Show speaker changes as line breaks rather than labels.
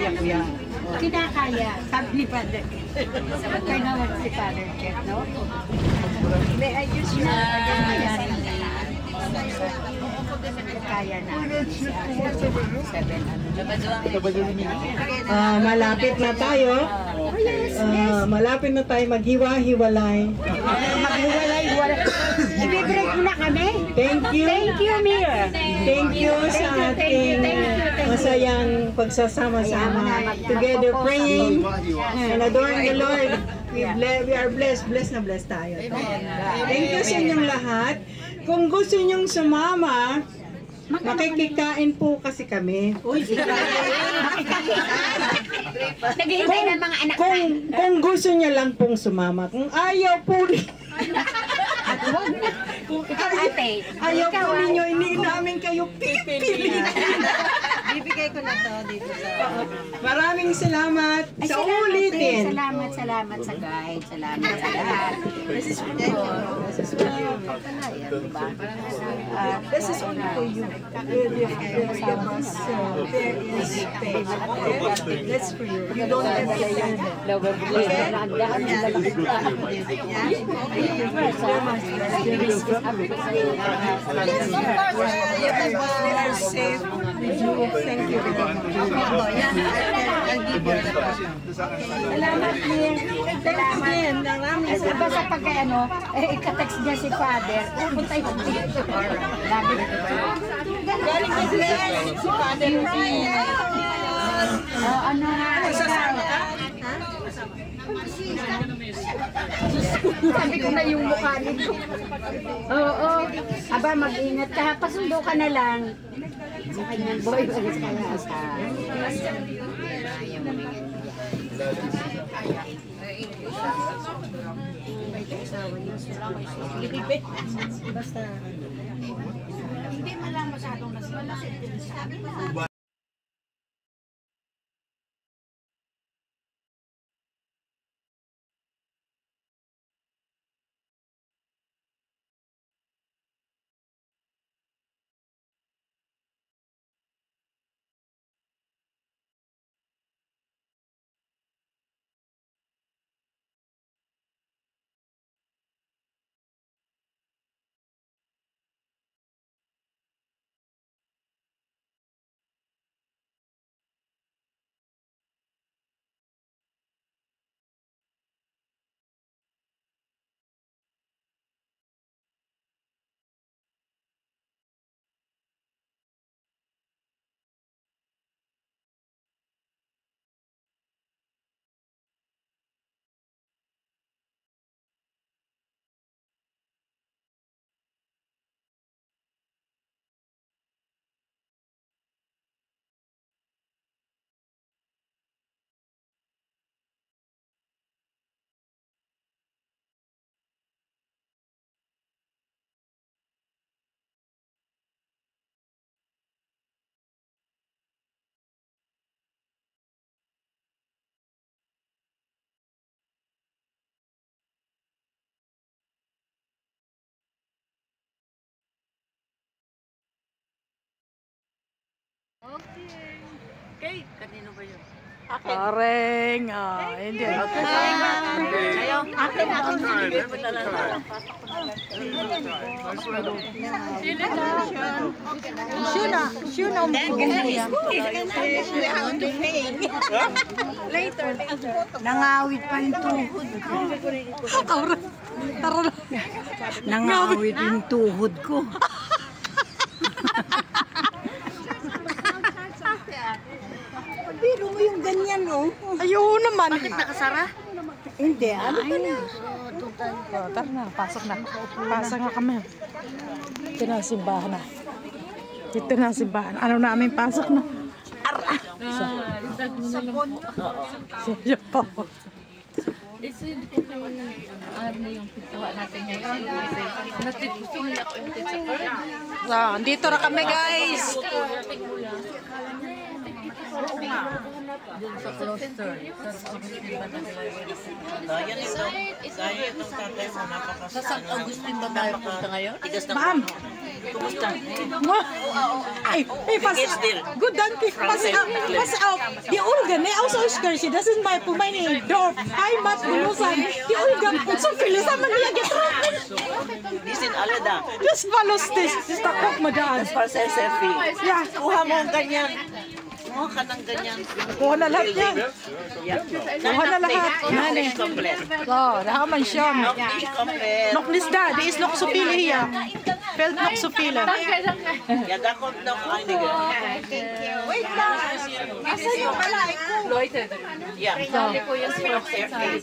kinakaya ko yan.
Kinakaya, sabi ni Father. Kaya naman si Father Jeff, no? May ayos na. Kaya na.
Malapit na tayo. Malapit na tayo maghiwa-hiwalay.
Maghiwalay-hiwalay. I-break mo na kami.
Thank you.
Thank you, Mia.
Thank you sa ating masayang pagsasama-sama. Together praying and adoring the Lord. We are blessed. Blessed na blessed tayo. Thank you sa inyong lahat. Kung gusto nyong sumama, makikikain po kasi kami.
Naghihintay ng mga anak na.
Kung gusto niya lang pong sumama, kung ayaw po
Ikaw, ate.
ayaw po ninyo, hindi namin kayo pipili.
Bibigay ko na to dito sa...
Maraming salamat sa ulitin.
Salamat sa guide. Salamat sa lahat.
This is for you.
This is for you. Diba?
This is only for you. That's for you. You don't have to stand. Thank you very much.
Salamat din. Salamat. Basta pagka ika-text niya si Father, pupunta yung dito.
Galing na si Father
Ano nga? Sabi ko na yung mukha nito. Oo. Aba, mag-ingat ka. Pasundo ka na lang. Sa kanyang boy, bagas ka na sa...
Basta...
Hindi man lang masyadong nasiwala.
Okay. Kanino ba yun?
Kareng. Hindi.
Akin ako. Shuna. Later.
Nangawit pa yung tuhod. Nangawit yung tuhod ko. Biro mo yung ganyan, oh.
Ayaw naman.
Bakit nakasara?
Hindi, ano ba na?
Tara na, pasok na. Pasok na kami. Dito na ang simbahan na. Dito na ang simbahan. Ano namin, pasok na. Ara!
Sabon.
Siya pa.
Ano yung pituwa natin ngayon? Gusto nila ako yung
Dito na kami, guys.
Doon sa cluster. Sa Agustin ba na
Gaya nito. Gaya itong tatay mo.
Sa San Agustin ba tayo punta ngayon?
Tigas na
Ma'am.
Kumusta?
Ay, pass
Tigas din.
good donkey, pass out. Die Olga, ne, aus Euskirchen, das ist meine Heimat, Bulusan. Die Olga, und so viele haben wir getroffen.
Die sind alle da.
Das war lustig. Das da guck mal da.
Das war sehr, sehr viel.
Ja,
Kuha mo ang ganyan. Kuha ka ng ganyan.
kuha na lahat yan.
Yeah.
Kuha na lahat.
Noch nicht komplett.
So, da haben wir schon.
Noch nicht komplett.
Noch nicht da, die ist noch so viele hier. Fehlt noch so viele.
Ja, da kommt noch einige.
Leute,
Ja.
sabi ko yung
Sehr viel.